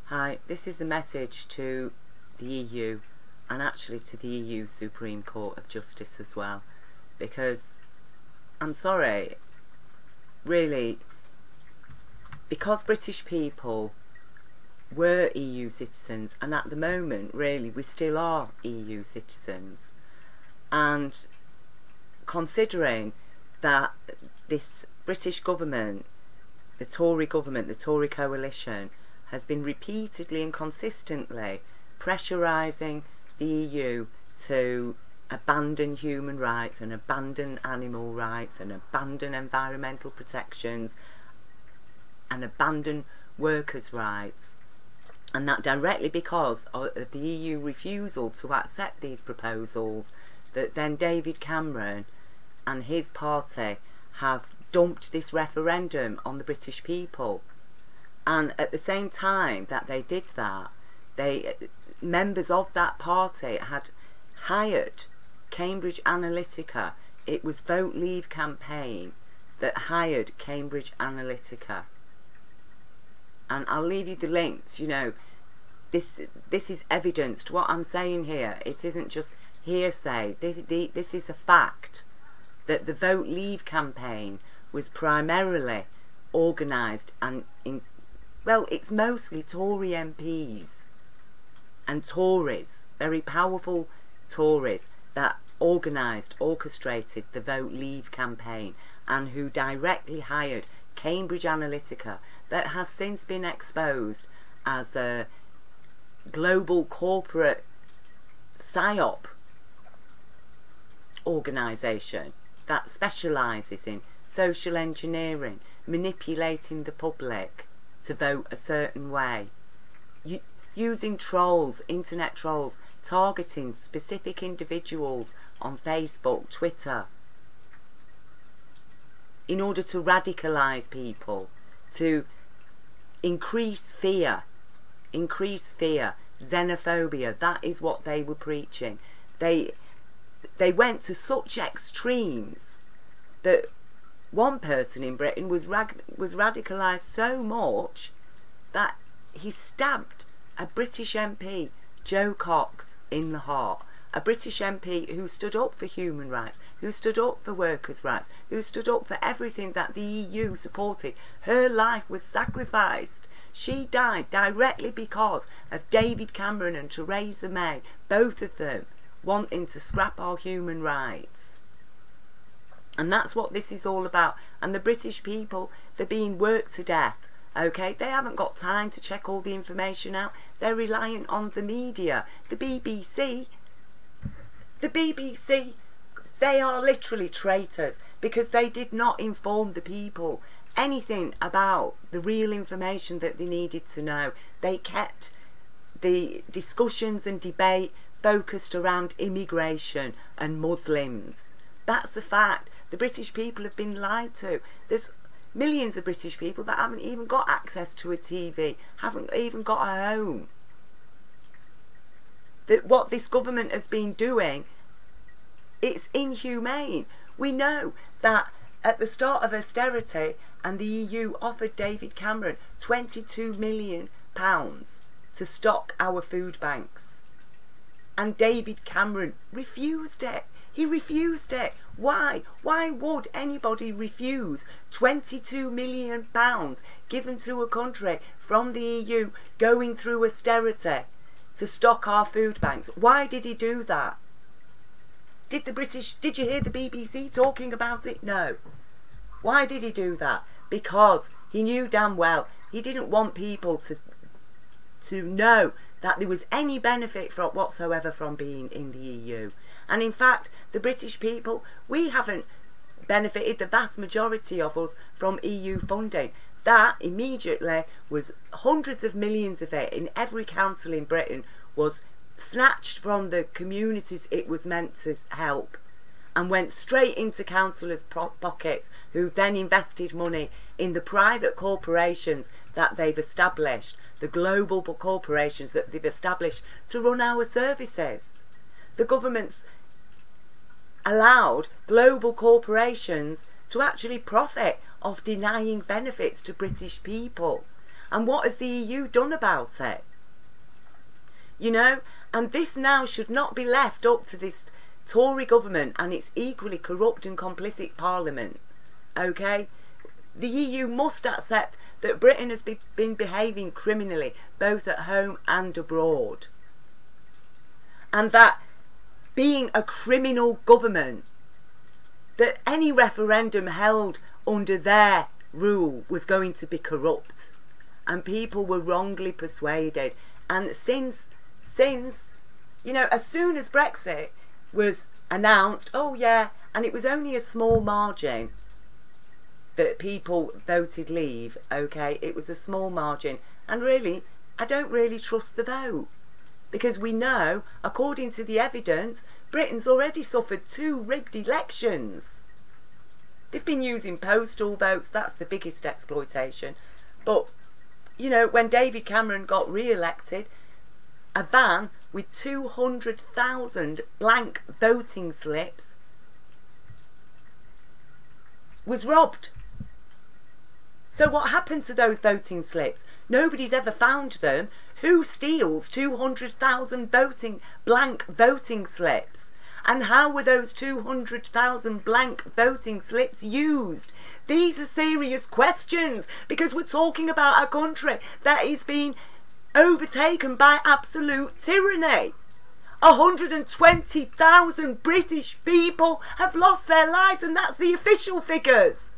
Hi, this is a message to the EU and actually to the EU Supreme Court of Justice as well, because I'm sorry, really, because British people were EU citizens, and at the moment really we still are EU citizens, and considering that this British government, the Tory government, the Tory coalition, has been repeatedly and consistently pressurising the EU to abandon human rights and abandon animal rights and abandon environmental protections and abandon workers' rights. And that directly because of the EU refusal to accept these proposals, that then David Cameron and his party have dumped this referendum on the British people. And at the same time that they did that, members of that party had hired Cambridge Analytica. It was Vote Leave campaign that hired Cambridge Analytica. And I'll leave you the links. You know, this is evidenced. What I'm saying here, it isn't just hearsay. This is a fact that the Vote Leave campaign was primarily organised and well, it's mostly Tory MPs and Tories, very powerful Tories, that orchestrated the Vote Leave campaign and who directly hired Cambridge Analytica, that has since been exposed as a global corporate PSYOP organisation that specialises in social engineering, manipulating the public to vote a certain way, using trolls, internet trolls, targeting specific individuals on Facebook, Twitter, in order to radicalise people, to increase fear, xenophobia. That is what they were preaching. They went to such extremes that one person in Britain was radicalised so much that he stabbed a British MP, Joe Cox, in the heart. A British MP who stood up for human rights, who stood up for workers' rights, who stood up for everything that the EU supported. Her life was sacrificed. She died directly because of David Cameron and Theresa May, both of them wanting to scrap our human rights. And that's what this is all about. And the British people, they're being worked to death, okay? They haven't got time to check all the information out. They're reliant on the media. The BBC, they are literally traitors because they did not inform the people anything about the real information that they needed to know. They kept the discussions and debate focused around immigration and Muslims. That's the fact. The British people have been lied to. There's millions of British people that haven't even got access to a TV, haven't even got a home. What this government has been doing, it's inhumane. We know that at the start of austerity, and the EU offered David Cameron £22 million to stock our food banks. And David Cameron refused it. He refused it. Why? Why would anybody refuse £22 million given to a country from the EU going through austerity to stock our food banks? Why did he do that? Did you hear the BBC talking about it? No. Why did he do that? Because he knew damn well he didn't want people to know that there was any benefit whatsoever from being in the EU. And in fact, the British people, we haven't benefited, the vast majority of us, from EU funding. That immediately was hundreds of millions of it in every council in Britain was snatched from the communities it was meant to help and went straight into councillors' pockets, who then invested money in the private corporations that they've established, the global corporations that they've established to run our services. The government's allowed global corporations to actually profit off denying benefits to British people. And what has the EU done about it? You know, and this now should not be left up to this Tory government and its equally corrupt and complicit parliament. Okay? The EU must accept that Britain has been behaving criminally, both at home and abroad. And that being a criminal government, that any referendum held under their rule was going to be corrupt. And people were wrongly persuaded. And since, you know, as soon as Brexit was announced, oh yeah, and it was only a small margin that people voted leave, okay, it was a small margin. And really, I don't really trust the vote. Because we know, according to the evidence, Britain's already suffered 2 rigged elections. They've been using postal votes, that's the biggest exploitation. But, you know, when David Cameron got re-elected, a van with 200,000 blank voting slips was robbed. So what happened to those voting slips? Nobody's ever found them. Who steals 200,000 blank voting slips? And how were those 200,000 blank voting slips used? These are serious questions, because we're talking about a country that is being overtaken by absolute tyranny. 120,000 British people have lost their lives, and that's the official figures.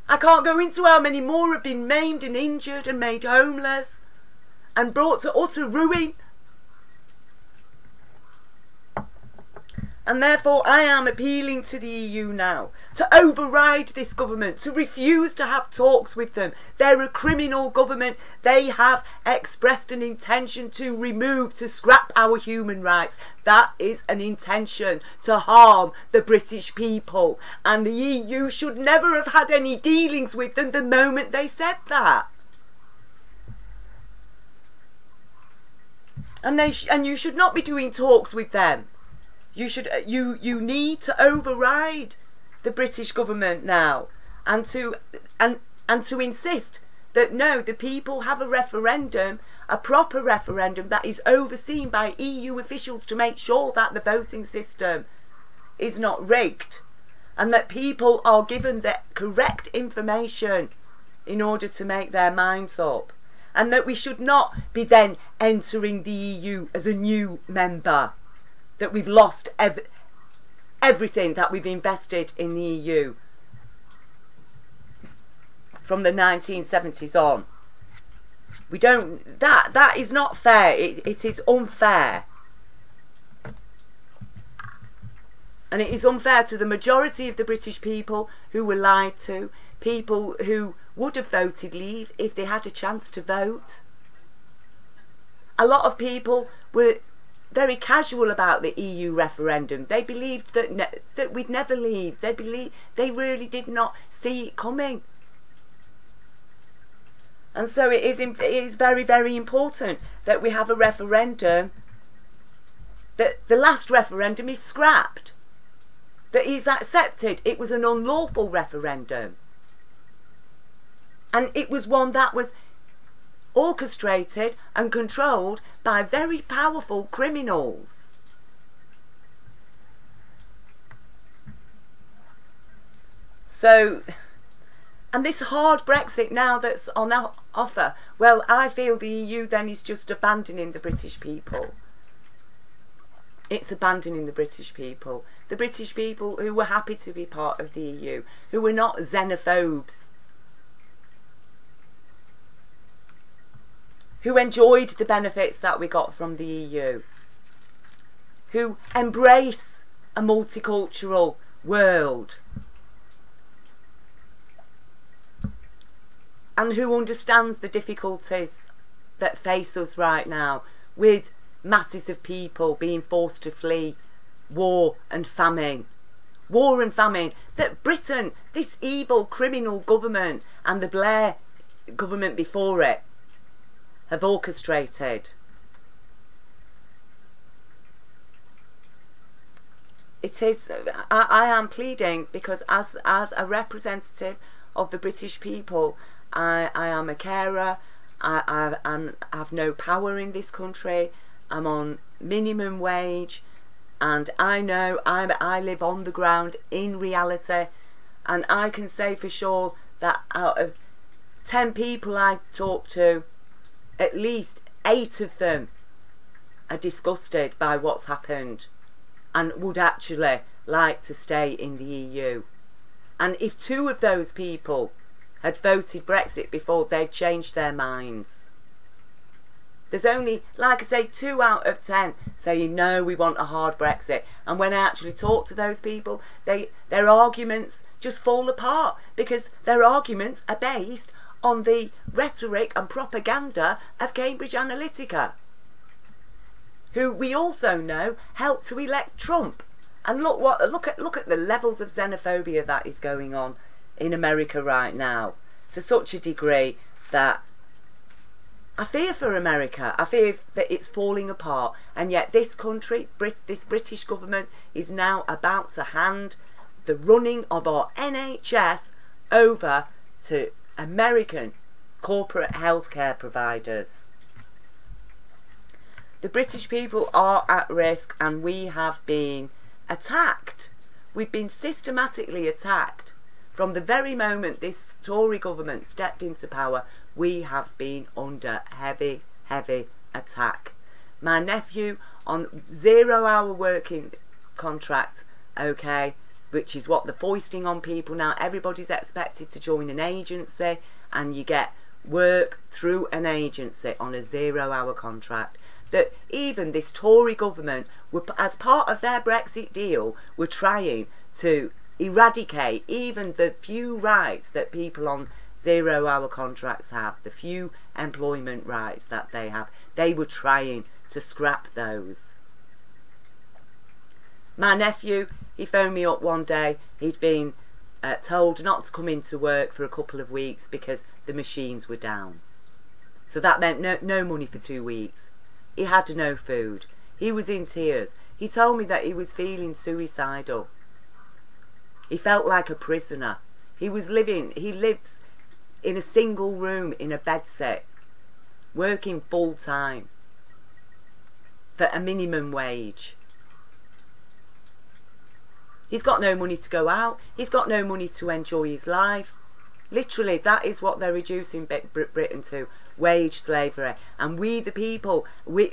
I can't go into how many more have been maimed and injured and made homeless and brought to utter ruin. And therefore I am appealing to the EU now to override this government, to refuse to have talks with them. They're a criminal government. They have expressed an intention to remove, to scrap our human rights. That is an intention to harm the British people. And the EU should never have had any dealings with them the moment they said that. And you should not be doing talks with them. You need to override the British government now, and to insist that no, the people have a referendum, a proper referendum that is overseen by EU officials to make sure that the voting system is not rigged, and that people are given the correct information in order to make their minds up, and that we should not be then entering the EU as a new member. That we've lost everything that we've invested in the EU from the 1970s on. We don't. That is not fair. It is unfair, and it is unfair to the majority of the British people who were lied to, people who would have voted leave if they had a chance to vote. A lot of people were very casual about the EU referendum. They believed that we'd never leave. They really did not see it coming. And so it is very, very important that we have a referendum, that the last referendum is scrapped, that is accepted. It was an unlawful referendum. And it was one that was orchestrated and controlled by very powerful criminals. So, and this hard Brexit now that's on offer, well, I feel the EU then is just abandoning the British people. It's abandoning the British people. The British people who were happy to be part of the EU, who were not xenophobes, who enjoyed the benefits that we got from the EU, who embrace a multicultural world, and who understands the difficulties that face us right now with masses of people being forced to flee war and famine. War and famine that Britain, this evil criminal government and the Blair government before it, have orchestrated. It is, I am pleading because as a representative of the British people, I am a carer. I have no power in this country. I'm on minimum wage, and I know I live on the ground in reality, and I can say for sure that out of 10 people I talk to, at least 8 of them are disgusted by what's happened and would actually like to stay in the EU. And if 2 of those people had voted Brexit before, they'd changed their minds. There's only, like I say, 2 out of 10 saying, no, we want a hard Brexit. And when I actually talk to those people, their arguments just fall apart, because their arguments are based on the rhetoric and propaganda of Cambridge Analytica, who we also know helped to elect Trump. And look at the levels of xenophobia that is going on in America right now, to such a degree that I fear for America. I fear that it's falling apart, and yet this country, this British government, is now about to hand the running of our NHS over to American corporate healthcare providers. The British people are at risk, and we have been attacked. We've been systematically attacked. From the very moment this Tory government stepped into power, we have been under heavy, heavy attack. My nephew on 0-hour working contract, okay, which is what they're foisting on people now. Everybody's expected to join an agency, and you get work through an agency on a 0-hour contract. That even this Tory government, as part of their Brexit deal, were trying to eradicate even the few rights that people on 0-hour contracts have, the few employment rights that they have. They were trying to scrap those. My nephew, he phoned me up one day. He'd been told not to come into work for a couple of weeks because the machines were down. So that meant no money for 2 weeks. He had no food. He was in tears. He told me that he was feeling suicidal. He felt like a prisoner. He lives in a single room in a bedsit, working full time for a minimum wage. He's got no money to go out. He's got no money to enjoy his life. Literally, that is what they're reducing Britain to, wage slavery. And we the people,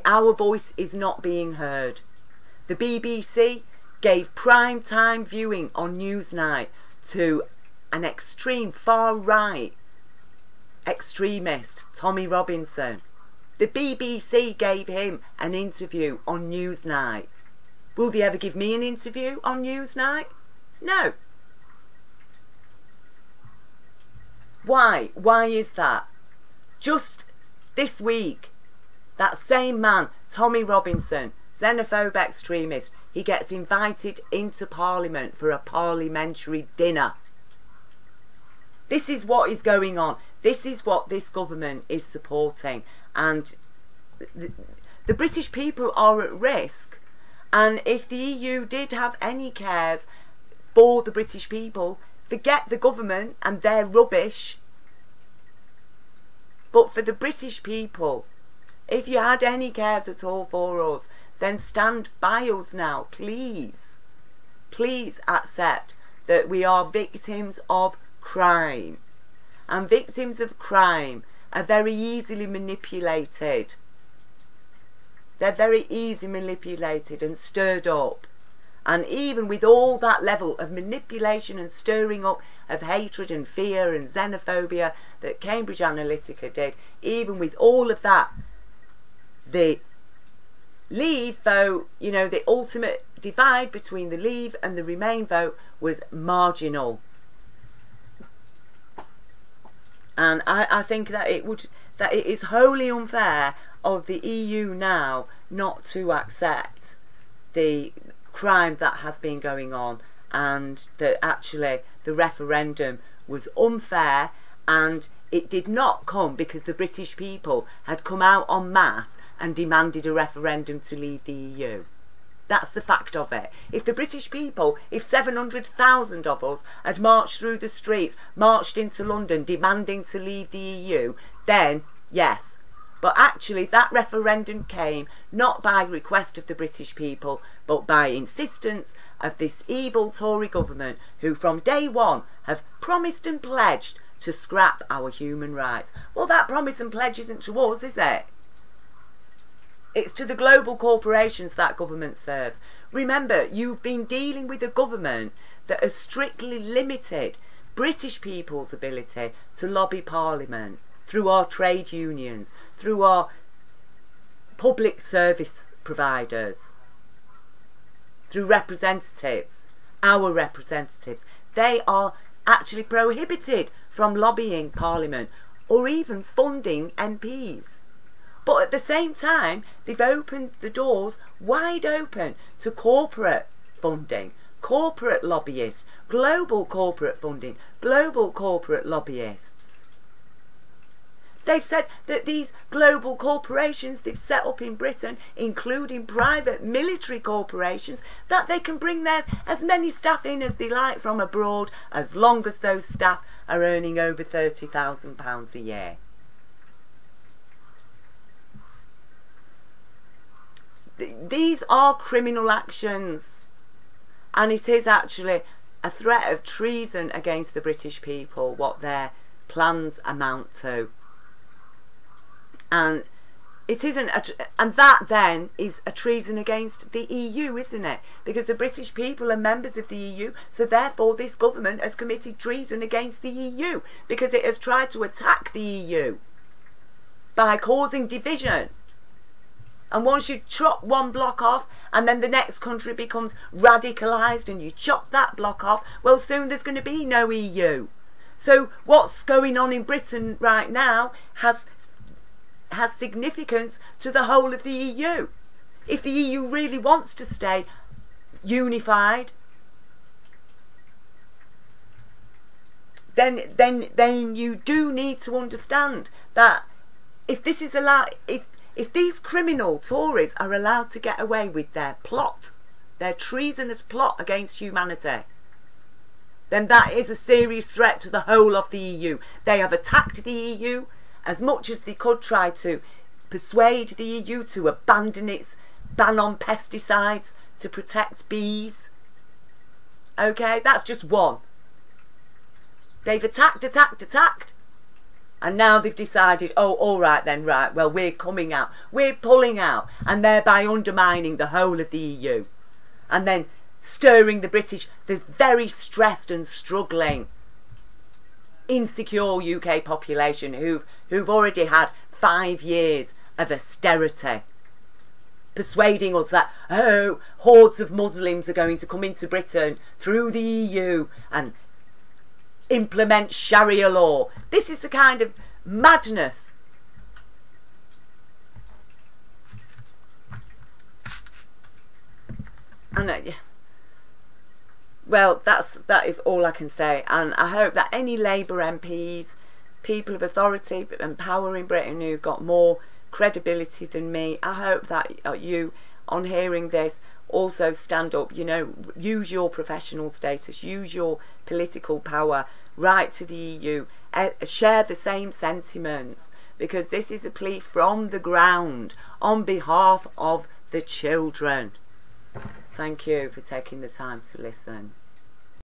our voice is not being heard. The BBC gave prime time viewing on Newsnight to an extreme far-right extremist, Tommy Robinson. The BBC gave him an interview on Newsnight. Will they ever give me an interview on Newsnight? No. Why? Why is that? Just this week, that same man, Tommy Robinson, xenophobe extremist, he gets invited into Parliament for a parliamentary dinner. This is what is going on. This is what this government is supporting. And the British people are at risk. And if the EU did have any cares for the British people, forget the government and their rubbish. But for the British people, if you had any cares at all for us, then stand by us now, please. Please accept that we are victims of crime. And victims of crime are very easily manipulated. They're very easily manipulated and stirred up. And even with all that level of manipulation and stirring up of hatred and fear and xenophobia that Cambridge Analytica did, even with all of that, the Leave vote, you know, the ultimate divide between the Leave and the Remain vote was marginal. And I think that it is wholly unfair of the EU now not to accept the crime that has been going on, and that actually the referendum was unfair, and it did not come because the British people had come out en masse and demanded a referendum to leave the EU. That's the fact of it. If the British people, if 700,000 of us had marched through the streets, marched into London demanding to leave the EU, then yes. But actually that referendum came not by request of the British people, but by insistence of this evil Tory government who from day one have promised and pledged to scrap our human rights. Well, that promise and pledge isn't to us, is it? It's to the global corporations that government serves. Remember, you've been dealing with a government that has strictly limited British people's ability to lobby Parliament through our trade unions, through our public service providers, through representatives, our representatives. They are actually prohibited from lobbying Parliament or even funding MPs. But at the same time, they've opened the doors wide open to corporate funding, corporate lobbyists, global corporate funding, global corporate lobbyists. They've said that these global corporations they've set up in Britain, including private military corporations, that they can bring their as many staff in as they like from abroad, as long as those staff are earning over £30,000 a year. These are criminal actions, and it is actually a threat of treason against the British people, what their plans amount to. And it isn't, and that then is a treason against the EU, isn't it? Because the British people are members of the EU, so therefore this government has committed treason against the EU, because it has tried to attack the EU by causing division. And once you chop one block off and then the next country becomes radicalised and you chop that block off, well, soon there's going to be no EU. So what's going on in Britain right now has significance to the whole of the EU. If the EU really wants to stay unified, then you do need to understand that if this is allowed, if these criminal Tories are allowed to get away with their plot, their treasonous plot against humanity, then that is a serious threat to the whole of the EU. They have attacked the EU as much as they could, try to persuade the EU to abandon its ban on pesticides to protect bees. Okay, that's just one. They've attacked. And now they've decided, oh, all right then, right, well, we're coming out. We're pulling out, and thereby undermining the whole of the EU. And then stirring the very stressed and struggling, insecure UK population who've already had 5 years of austerity, persuading us that, oh, hordes of Muslims are going to come into Britain through the EU and implement Sharia law. This is the kind of madness. And well, that is all I can say. And I hope that any Labour MPs, people of authority and power in Britain who've got more credibility than me, I hope that you, on hearing this, also stand up, you know, use your professional status, use your political power, write to the EU, share the same sentiments, because this is a plea from the ground on behalf of the children. Thank you for taking the time to listen.